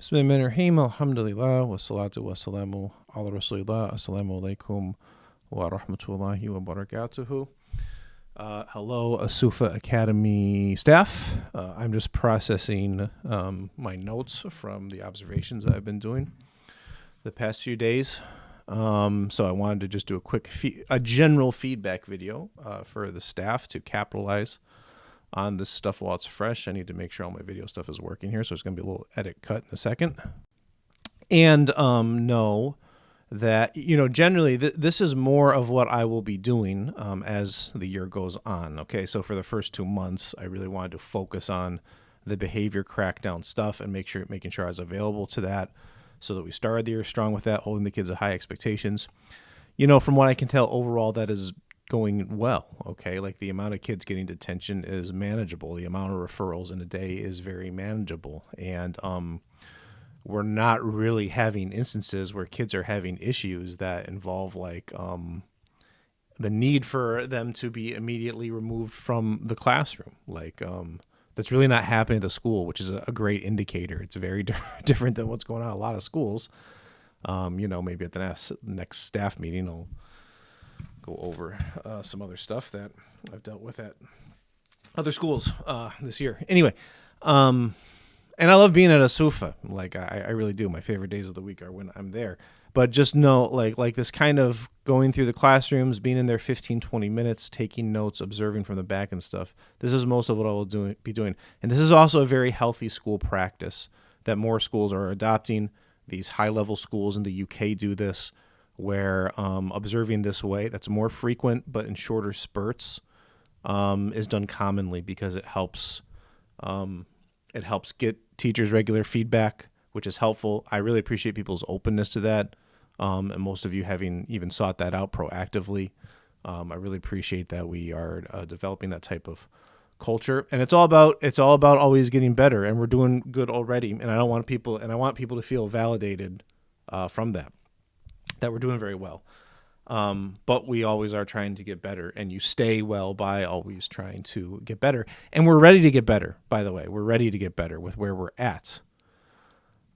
Bismillahirrahmanirrahim. Alhamdulillah. Wassalatu wassalamu ala rasulillah. Assalamu alaikum wa rahmatullahi wa barakatuhu. Hello, As-Suffah Academy staff. I'm just processing my notes from the observations that I've been doing the past few days. So I wanted to just do a quick, general feedback video for the staff to capitalize on this stuff while it's fresh. I need to make sure all my video stuff is working here, so there's going to be a little edit cut in a second. And know that, generally this is more of what I will be doing as the year goes on. Okay, so for the first 2 months, I really wanted to focus on the behavior crackdown stuff and making sure I was available to that, so that we started the year strong with that, holding the kids at high expectations. From what I can tell, overall, that is going well. Okay, like the amount of kids getting detention is manageable. The amount of referrals in a day is very manageable, and we're not really having instances where kids are having issues that involve like the need for them to be immediately removed from the classroom. Like that's really not happening at the school, which is a great indicator. It's very different than what's going on at a lot of schools. Maybe at the next staff meeting, I'll go over some other stuff that I've dealt with at other schools this year. Anyway, and I love being at As-Suffah. Like I really do. My favorite days of the week are when I'm there. But just know, like this kind of going through the classrooms, being in there 15, 20 minutes, taking notes, observing from the back and stuff. This is most of what I will be doing. And this is also a very healthy school practice that more schools are adopting. These high-level schools in the UK do this, where observing this way, that's more frequent but in shorter spurts, is done commonly because it helps get teachers regular feedback, which is helpful. I really appreciate people's openness to that, and most of you having even sought that out proactively. I really appreciate that we are developing that type of culture, and it's all about always getting better, and we're doing good already. And I want people to feel validated from that we're doing very well. But we always are trying to get better, and you stay well by always trying to get better. And we're ready to get better, by the way. We're ready to get better with where we're at.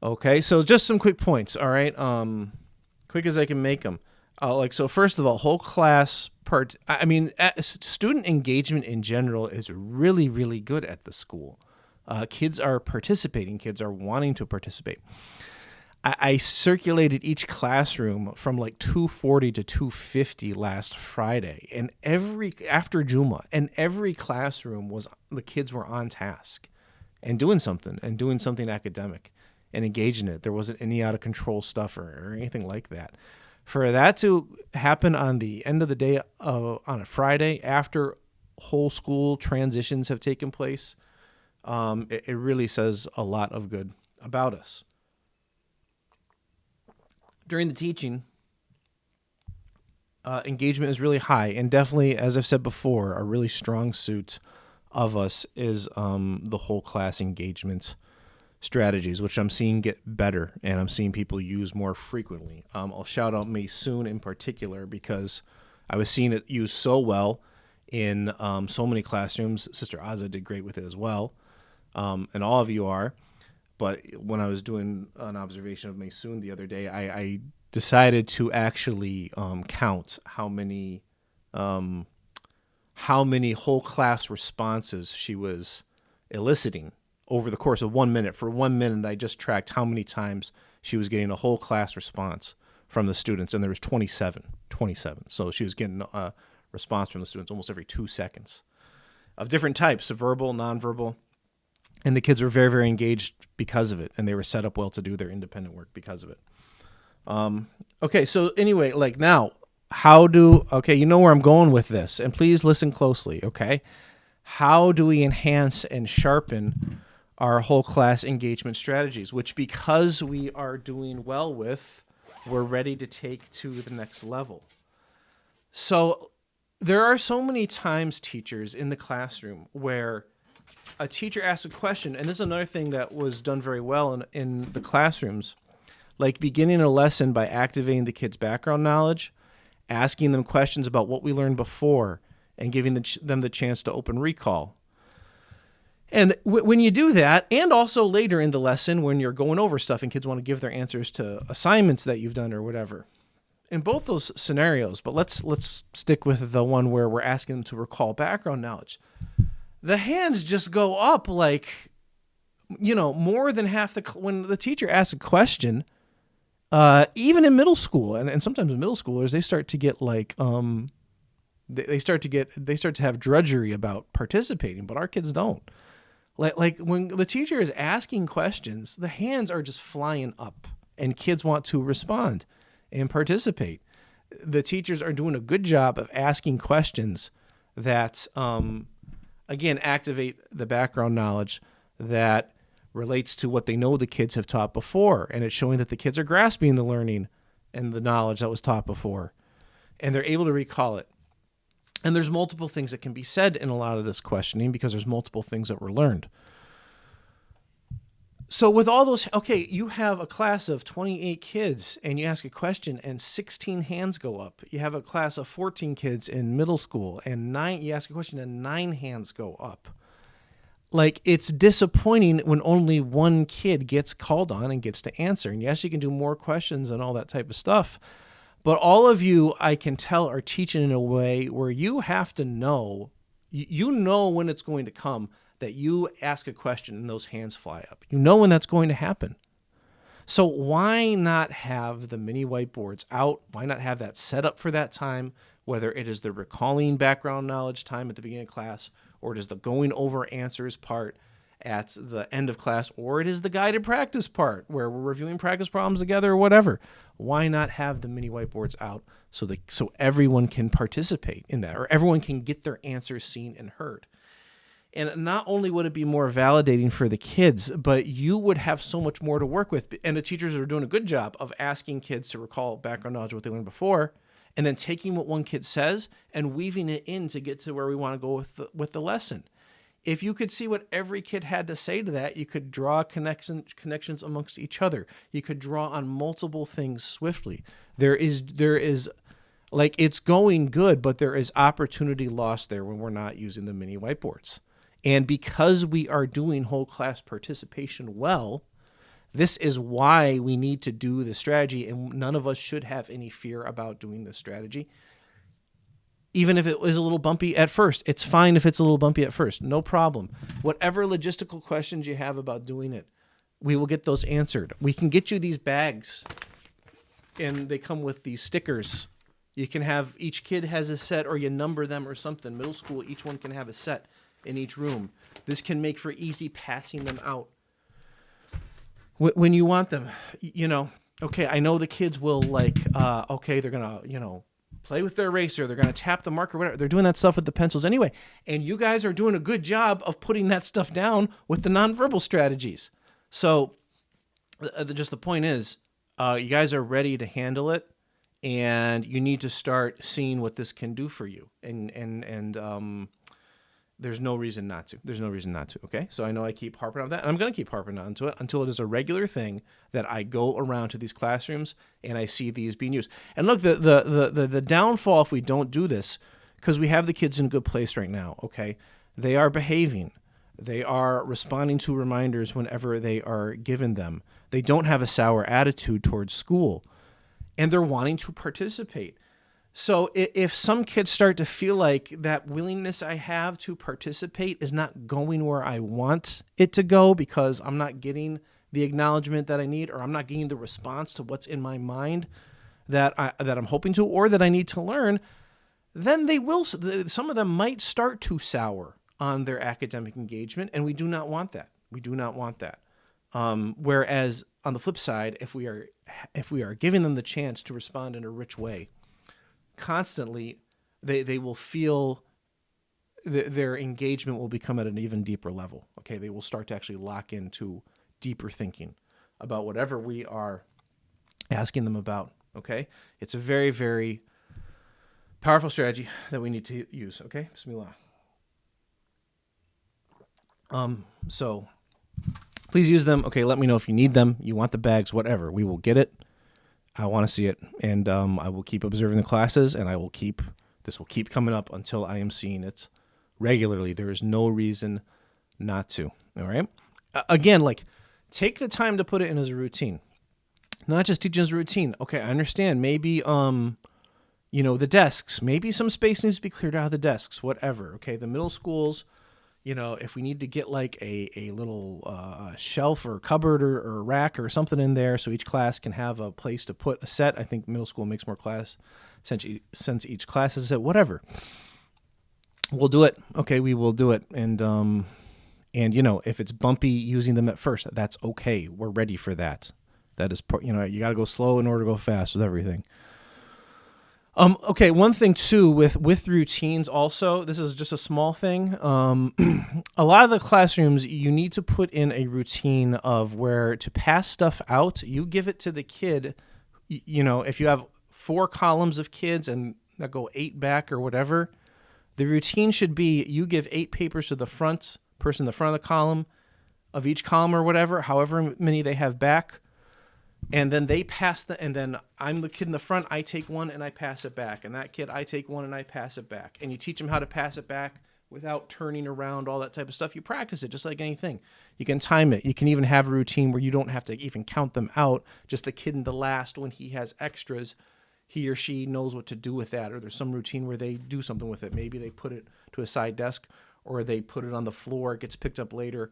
Okay, so just some quick points, all right? Quick as I can make them. So first of all, whole class student engagement in general is really, really good at the school. Kids are participating. Kids are wanting to participate. I circulated each classroom from like 240 to 250 last Friday, and after Juma, and every classroom the kids were on task and doing something academic and engaged in it. There wasn't any out of control stuff or anything like that. For that to happen on the end of the day on a Friday after whole school transitions have taken place, it really says a lot of good about us. During the teaching, engagement is really high, and definitely, as I've said before, a really strong suit of us is the whole class engagement strategies, which I'm seeing get better, and I'm seeing people use more frequently. I'll shout out Maysoon in particular, because I was seeing it used so well in so many classrooms. Sister Azza did great with it as well, and all of you are. But when I was doing an observation of Maysoon the other day, I decided to actually count how many whole class responses she was eliciting over the course of 1 minute. For 1 minute, I just tracked how many times she was getting a whole class response from the students, and there was 27. So she was getting a response from the students almost every 2 seconds of different types, of verbal, nonverbal. And the kids were very, very engaged because of it, and they were set up well to do their independent work because of it. Okay, so anyway, now, you know where I'm going with this, and please listen closely, okay? How do we enhance and sharpen our whole class engagement strategies, which, because we are doing well with, we're ready to take to the next level? So there are so many times, teachers, in the classroom where a teacher asks a question, and this is another thing that was done very well in the classrooms, like beginning a lesson by activating the kids' background knowledge, asking them questions about what we learned before, and giving them the chance to open recall. And when you do that, and also later in the lesson when you're going over stuff and kids want to give their answers to assignments that you've done or whatever, in both those scenarios, but let's stick with the one where we're asking them to recall background knowledge. The hands just go up like, more than half when the teacher asks a question, even in middle school, and sometimes in middle schoolers, they start to get like, they start to have drudgery about participating, but our kids don't. Like when the teacher is asking questions, the hands are just flying up and kids want to respond and participate. The teachers are doing a good job of asking questions that, again, activate the background knowledge that relates to what they know the kids have taught before. And it's showing that the kids are grasping the learning and the knowledge that was taught before. And they're able to recall it. And there's multiple things that can be said in a lot of this questioning because there's multiple things that were learned. So with all those, okay, you have a class of 28 kids and you ask a question and 16 hands go up. You have a class of 14 kids in middle school and you ask a question and 9 hands go up. Like, it's disappointing when only one kid gets called on and gets to answer. And yes, you can do more questions and all that type of stuff. But all of you, I can tell, are teaching in a way where you have to know, you know when it's going to come that you ask a question and those hands fly up. You know when that's going to happen. So why not have the mini whiteboards out? Why not have that set up for that time, whether it is the recalling background knowledge time at the beginning of class, or it is the going over answers part at the end of class, or it is the guided practice part where we're reviewing practice problems together or whatever. Why not have the mini whiteboards out so everyone can participate in that, or everyone can get their answers seen and heard? And not only would it be more validating for the kids, but you would have so much more to work with. And the teachers are doing a good job of asking kids to recall background knowledge of what they learned before, and then taking what one kid says and weaving it in to get to where we want to go with the lesson. If you could see what every kid had to say to that, you could draw connections amongst each other. You could draw on multiple things swiftly. There is like, it's going good, but there is opportunity lost there when we're not using the mini whiteboards. And because we are doing whole class participation well, this is why we need to do the strategy, and none of us should have any fear about doing this strategy. Even if it is a little bumpy at first, it's fine if it's a little bumpy at first, no problem. Whatever logistical questions you have about doing it, we will get those answered. We can get you these bags, and they come with these stickers. You can have, each kid has a set, or you number them or something. Middle school, each one can have a set in each room. This can make for easy passing them out when you want them. Okay, I know the kids will they're gonna, play with their eraser, they're gonna tap the marker, whatever. They're doing that stuff with the pencils anyway. And you guys are doing a good job of putting that stuff down with the nonverbal strategies. So just the point is, you guys are ready to handle it, and you need to start seeing what this can do for you. And there's no reason not to. There's no reason not to, okay? So I know I keep harping on that, and I'm going to keep harping onto it until it is a regular thing that I go around to these classrooms and I see these being used. And look, the downfall if we don't do this, because we have the kids in a good place right now, okay? They are behaving. They are responding to reminders whenever they are given them. They don't have a sour attitude towards school, and they're wanting to participate. So if some kids start to feel like that willingness I have to participate is not going where I want it to go because I'm not getting the acknowledgement that I need, or I'm not getting the response to what's in my mind that I'm hoping to, or that I need to learn, then some of them might start to sour on their academic engagement, and we do not want that. We do not want that. Whereas on the flip side, if we are giving them the chance to respond in a rich way, constantly, they will feel their engagement will become at an even deeper level. Okay, they will start to actually lock into deeper thinking about whatever we are asking them about. Okay, it's a very, very powerful strategy that we need to use. Okay, Bismillah. So please use them. Okay, let me know if you need them. You want the bags, whatever. We will get it. I want to see it, and I will keep observing the classes, and this will keep coming up until I am seeing it regularly. There is no reason not to. All right. Again, like take the time to put it in as a routine, not just teach as a routine. Okay, I understand. Maybe the desks. Maybe some space needs to be cleared out of the desks. Whatever. Okay, the middle schools. If we need to get like a little shelf or cupboard or rack or something in there so each class can have a place to put a set. I think middle school makes more class since each class is a set. Whatever. We'll do it. Okay, we will do it. And if it's bumpy using them at first, that's okay. We're ready for that. That is, you got to go slow in order to go fast with everything. Okay, one thing too with routines also, this is just a small thing. A lot of the classrooms, you need to put in a routine of where to pass stuff out, you give it to the kid. If you have 4 columns of kids and that go 8 back or whatever, the routine should be you give 8 papers to the person in the front of the column of each column or whatever, however many they have back. And then they pass and then I'm the kid in the front, I take one and I pass it back. And that kid, I take one and I pass it back. And you teach them how to pass it back without turning around, all that type of stuff. You practice it just like anything. You can time it. You can even have a routine where you don't have to even count them out. Just the kid in the last, when he has extras, he or she knows what to do with that. Or there's some routine where they do something with it. Maybe they put it to a side desk or they put it on the floor. It gets picked up later.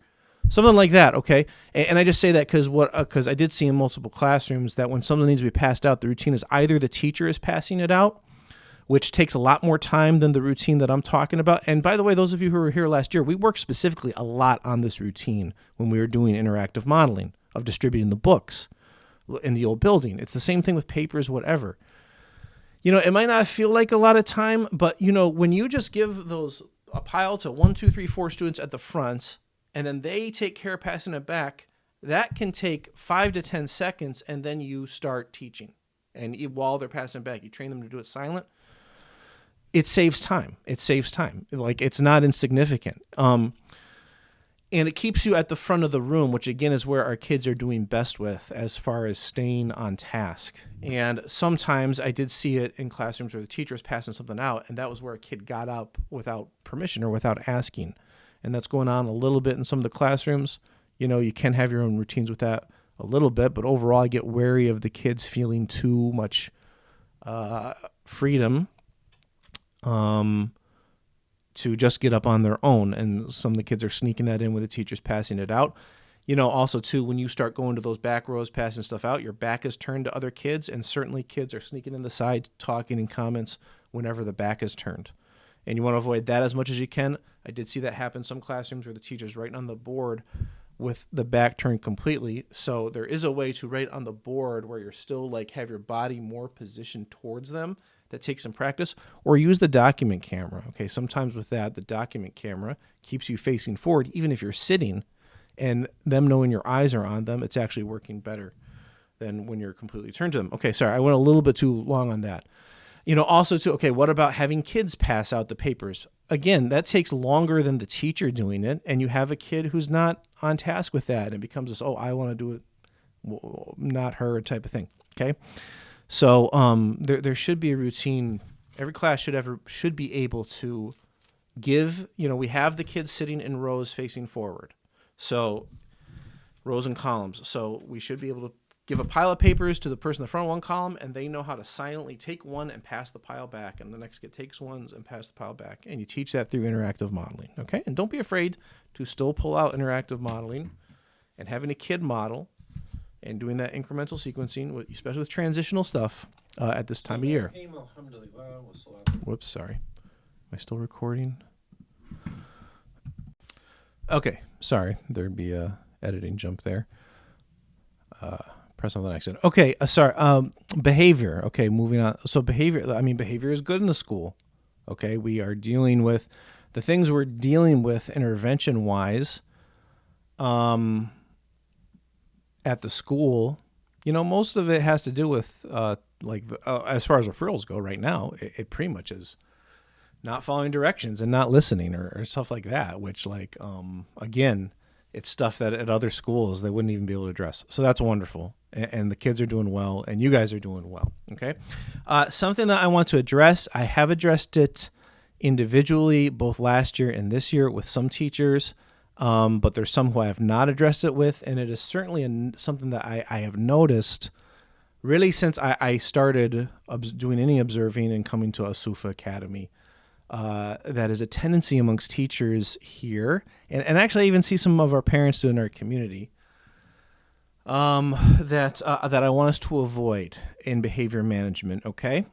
Something like that, okay? And I just say that because I did see in multiple classrooms that when something needs to be passed out, the routine is either the teacher is passing it out, which takes a lot more time than the routine that I'm talking about. And by the way, those of you who were here last year, we worked specifically a lot on this routine when we were doing interactive modeling of distributing the books in the old building. It's the same thing with papers, whatever. It might not feel like a lot of time, but, when you just give a pile to 1, 2, 3, 4 students at the front, and then they take care of passing it back, that can take 5 to 10 seconds, and then you start teaching. And while they're passing it back, you train them to do it silent. It saves time. Like, it's not insignificant. And it keeps you at the front of the room, which, again, is where our kids are doing best with as far as staying on task. And sometimes I did see it in classrooms where the teacher was passing something out, and that was where a kid got up without permission or without asking. And that's going on a little bit in some of the classrooms. You can have your own routines with that a little bit, but overall I get wary of the kids feeling too much freedom to just get up on their own. And some of the kids are sneaking that in with the teachers passing it out. Also too, when you start going to those back rows, passing stuff out, your back is turned to other kids, and certainly kids are sneaking in the side, talking in comments whenever the back is turned. And you want to avoid that as much as you can. I did see that happen in some classrooms where the teacher's writing on the board with the back turned completely. So there is a way to write on the board where you're still have your body more positioned towards them. That takes some practice. Or use the document camera. Okay, sometimes with that, the document camera keeps you facing forward, even if you're sitting, and them knowing your eyes are on them, it's actually working better than when you're completely turned to them. Okay, sorry, I went a little bit too long on that. Also too, okay, what about having kids pass out the papers? Again, that takes longer than the teacher doing it, and you have a kid who's not on task with that, and it becomes this, I want to do it, not her type of thing, okay? So there should be a routine. Every class should be able to give, we have the kids sitting in rows facing forward, so rows and columns. So we should be able to give a pile of papers to the person in the front of one column, and they know how to silently take one and pass the pile back, and the next kid takes ones and pass the pile back. And you teach that through interactive modeling, okay? And don't be afraid to still pull out interactive modeling and having a kid model and doing that incremental sequencing, especially with transitional stuff at this time of year. Whoops, sorry. Am I still recording? Okay, sorry. There'd be a editing jump there. Press on the next one. Okay, sorry. Behavior. Okay, moving on. So behavior is good in the school. Okay, we are dealing with the things we're dealing with intervention-wise at the school. Most of it has to do with, as far as referrals go right now, it pretty much is not following directions and not listening or stuff like that, which, again, it's stuff that at other schools they wouldn't even be able to address. So that's wonderful. And the kids are doing well, and you guys are doing well, okay? Something that I want to address, I have addressed it individually both last year and this year with some teachers. but there's some who I have not addressed it with, and it is certainly something that I have noticed really since I started doing any observing and coming to As-Suffah Academy. That is a tendency amongst teachers here, and actually I even see some of our parents do in our community, that I want us to avoid in behavior management, okay?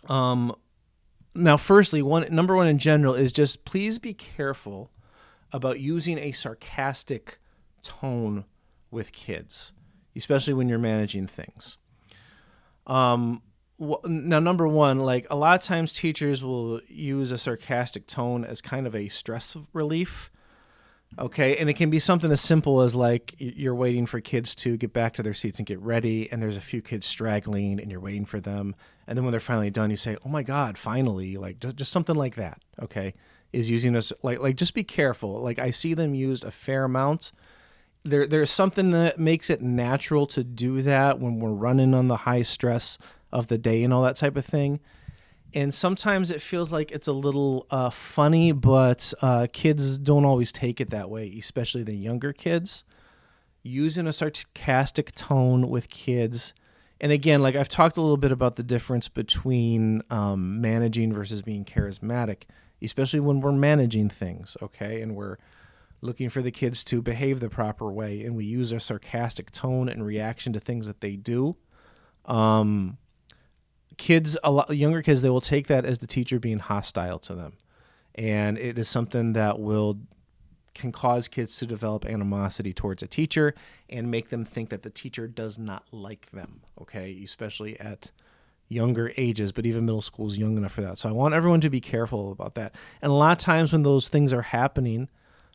Now, firstly, number one in general is just please be careful about using a sarcastic tone with kids, especially when you're managing things. Now, number one, like a lot of times teachers will use a sarcastic tone as kind of a stress relief. Okay, and it can be something as simple as like you're waiting for kids to get back to their seats and get ready, and there's a few kids straggling, and you're waiting for them, and then when they're finally done, you say, "Oh my God, finally!" Like just something like that. Okay, is using us like just be careful. Like I see them used a fair amount. There's something that makes it natural to do that when we're running on the high stress of the day and all that type of thing. And sometimes it feels like it's a little funny, but kids don't always take it that way, especially the younger kids. Using a sarcastic tone with kids. And again, like I've talked a little bit about the difference between managing versus being charismatic, especially when we're managing things, okay? And we're looking for the kids to behave the proper way, and we use a sarcastic tone in reaction to things that they do. Younger kids, they will take that as the teacher being hostile to them. And it is something that can cause kids to develop animosity towards a teacher and make them think that the teacher does not like them, okay? Especially at younger ages, but even middle school is young enough for that. So I want everyone to be careful about that. And a lot of times when those things are happening,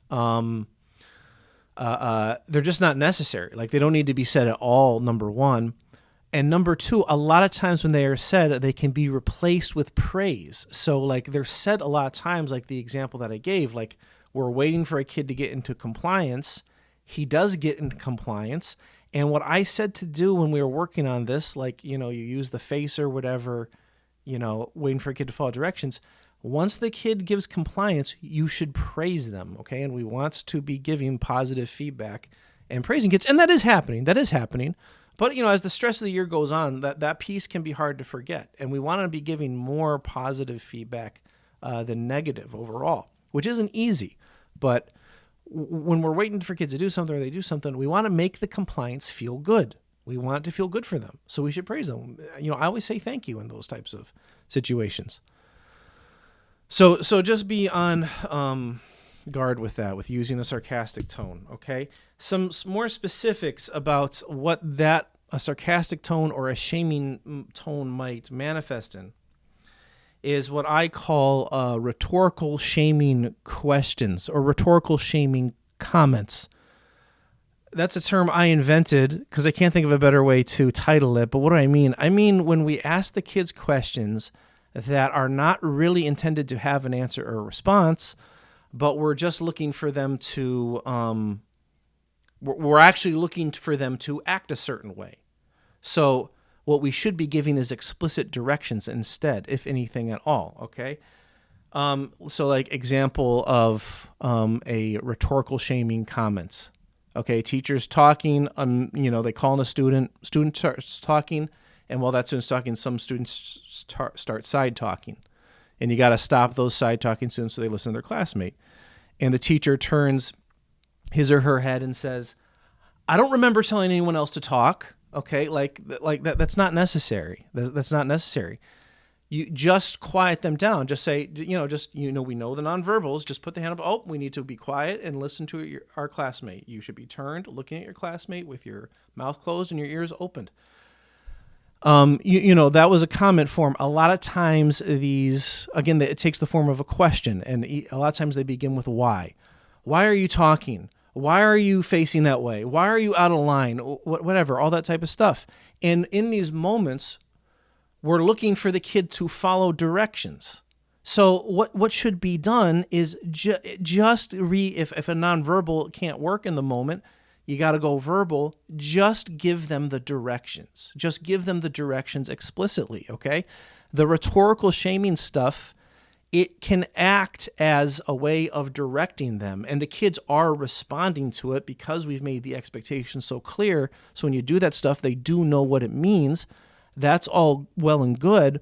they're just not necessary. Like they don't need to be said at all, number one. And number two, a lot of times when they are said, they can be replaced with praise. So like they're said a lot of times, like the example that I gave, like we're waiting for a kid to get into compliance. He does get into compliance. And what I said to do when we were working on this, like, you use the face or whatever, waiting for a kid to follow directions. Once the kid gives compliance, you should praise them, okay? And we want to be giving positive feedback and praising kids. And that is happening. But, as the stress of the year goes on, that piece can be hard to forget. And we want to be giving more positive feedback than negative overall, which isn't easy. But when we're waiting for kids to do something or they do something, we want to make the compliance feel good. We want it to feel good for them. So we should praise them. I always say thank you in those types of situations. So just be on guard with that, with using a sarcastic tone, okay? Some more specifics about what a sarcastic tone or a shaming tone might manifest in is what I call rhetorical shaming questions or rhetorical shaming comments. That's a term I invented because I can't think of a better way to title it, but what do I mean? I mean when we ask the kids questions that are not really intended to have an answer or a response, but we're just looking for them to, we're actually looking for them to act a certain way. So what we should be giving is explicit directions instead, if anything at all, okay? So like example of a rhetorical shaming comments. Okay, teacher's talking, they call in a student starts talking, and while that student's talking, some students start side talking. And you got to stop those side talking students so they listen to their classmate. And the teacher turns his or her head and says, I don't remember telling anyone else to talk. Okay, like that's not necessary. That's not necessary. You just quiet them down. Just say, we know the nonverbals. Just put the hand up. Oh, we need to be quiet and listen to our classmate. You should be turned, looking at your classmate with your mouth closed and your ears opened. That was a comment form. A lot of times it takes the form of a question, and a lot of times they begin with why. Why are you talking? Why are you facing that way? Why are you out of line? Whatever, all that type of stuff. And in these moments, we're looking for the kid to follow directions. So what should be done is if a nonverbal can't work in the moment, you got to go verbal. Just give them the directions. Just give them the directions explicitly, okay? The rhetorical shaming stuff it can act as a way of directing them. And the kids are responding to it because we've made the expectations so clear. So when you do that stuff, they do know what it means. That's all well and good.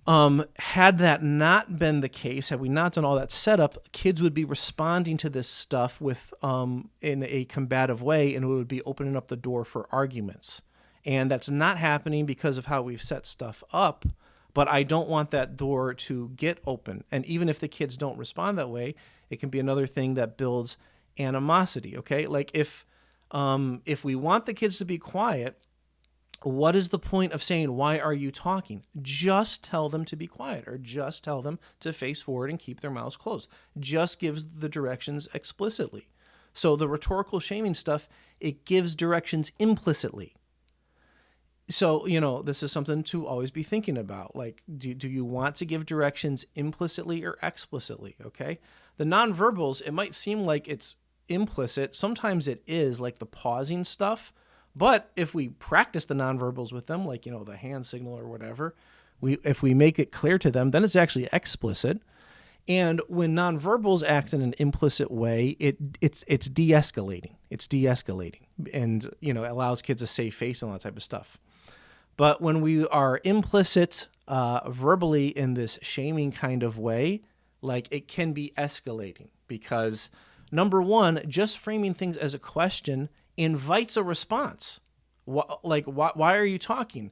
Had that not been the case, had we not done all that setup, kids would be responding to this stuff with in a combative way, and it would be opening up the door for arguments. And that's not happening because of how we've set stuff up, but I don't want that door to get open. And even if the kids don't respond that way, it can be another thing that builds animosity, okay? Like if we want the kids to be quiet, what is the point of saying, why are you talking? Just tell them to be quiet, or just tell them to face forward and keep their mouths closed. Just gives the directions explicitly. So the rhetorical shaming stuff, it gives directions implicitly. So, this is something to always be thinking about. Like, do you want to give directions implicitly or explicitly, okay? The nonverbals, it might seem like it's implicit. Sometimes it is, like the pausing stuff. But if we practice the nonverbals with them, like, the hand signal or whatever, if we make it clear to them, then it's actually explicit. And when nonverbals act in an implicit way, it's de-escalating. It's de-escalating, and it allows kids a safe face and all that type of stuff. But when we are implicit verbally in this shaming kind of way, like, it can be escalating because, number one, just framing things as a question invites a response. Why are you talking?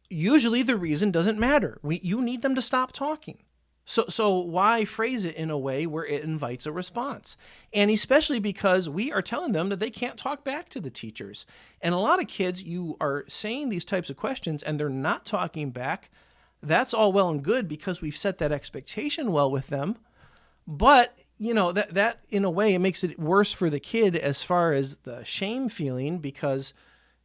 Usually the reason doesn't matter. You need them to stop talking. So why phrase it in a way where it invites a response? And especially because we are telling them that they can't talk back to the teachers. And a lot of kids, you are saying these types of questions and they're not talking back. That's all well and good because we've set that expectation well with them. But that in a way, it makes it worse for the kid as far as the shame feeling, because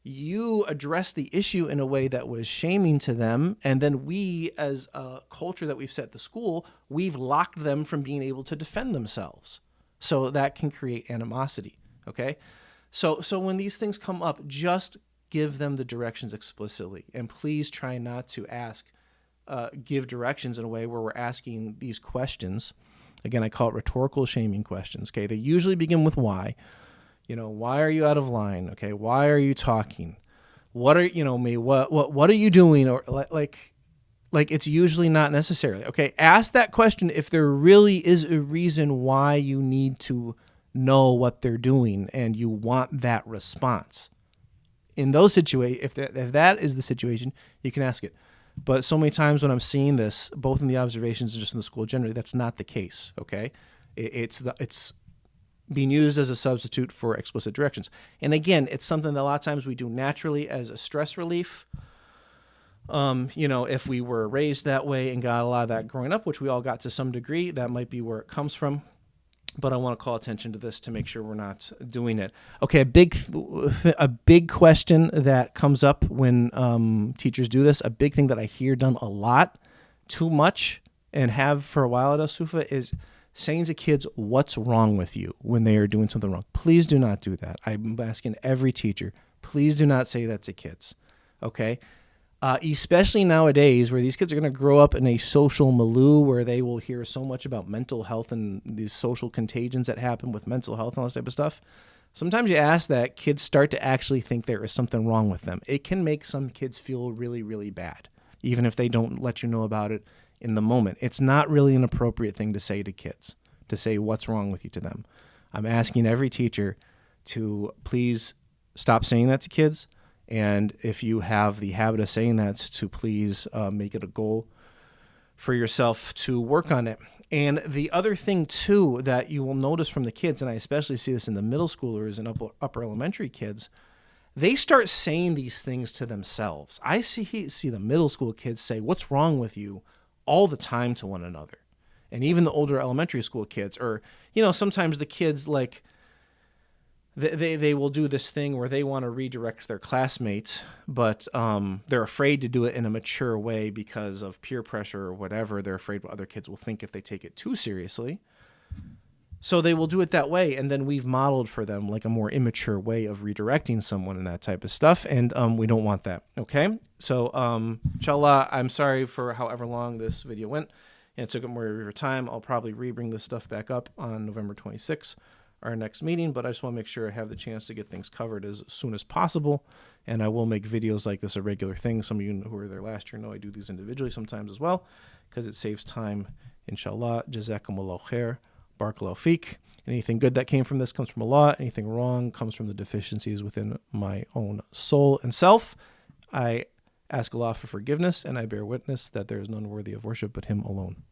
you address the issue in a way that was shaming to them. And then we, as a culture that we've set the school, we've locked them from being able to defend themselves. So that can create animosity. Okay. So when these things come up, just give them the directions explicitly, and please try not to give directions in a way where we're asking these questions. Again, I call it rhetorical shaming questions. Okay, they usually begin with why. Why are you out of line? Okay, why are you talking? What are what are you doing? Or like it's usually not necessarily. Okay, ask that question if there really is a reason why you need to know what they're doing and you want that response. In those situations, if that is the situation, you can ask it. But so many times when I'm seeing this, both in the observations and just in the school generally, that's not the case, okay? It's being used as a substitute for explicit directions. And again, it's something that a lot of times we do naturally as a stress relief. If we were raised that way and got a lot of that growing up, which we all got to some degree, that might be where it comes from. But I want to call attention to this to make sure we're not doing it. Okay, a big question that comes up when teachers do this, a big thing that I hear done a lot, too much, and have for a while at As-Suffah, is saying to kids, what's wrong with you when they are doing something wrong. Please do not do that. I'm asking every teacher, please do not say that to kids, okay? Especially nowadays where these kids are going to grow up in a social milieu where they will hear so much about mental health and these social contagions that happen with mental health and all this type of stuff. Sometimes you ask that, kids start to actually think there is something wrong with them. It can make some kids feel really, really bad, even if they don't let you know about it in the moment. It's not really an appropriate thing to say to kids, to say what's wrong with you to them. I'm asking every teacher to please stop saying that to kids. And if you have the habit of saying that, to please make it a goal for yourself to work on it. And the other thing, too, that you will notice from the kids, and I especially see this in the middle schoolers and upper elementary kids, they start saying these things to themselves. I see the middle school kids say, what's wrong with you, all the time to one another. And even the older elementary school kids, or, sometimes the kids, like, they will do this thing where they want to redirect their classmates, but they're afraid to do it in a mature way because of peer pressure or whatever. They're afraid what other kids will think if they take it too seriously. So they will do it that way, and then we've modeled for them like a more immature way of redirecting someone and that type of stuff, and we don't want that, okay? So, inshallah, I'm sorry for however long this video went. and it took up more of your time. I'll probably bring this stuff back up on November 26th, our next meeting, but I just want to make sure I have the chance to get things covered as soon as possible, and I will make videos like this a regular thing. Some of you who were there last year know I do these individually sometimes as well, because it saves time, inshallah. Jazakumullah khair, barakallahu feek. Anything good that came from this comes from Allah. Anything wrong comes from the deficiencies within my own soul and self. I ask Allah for forgiveness, and I bear witness that there is none worthy of worship but Him alone.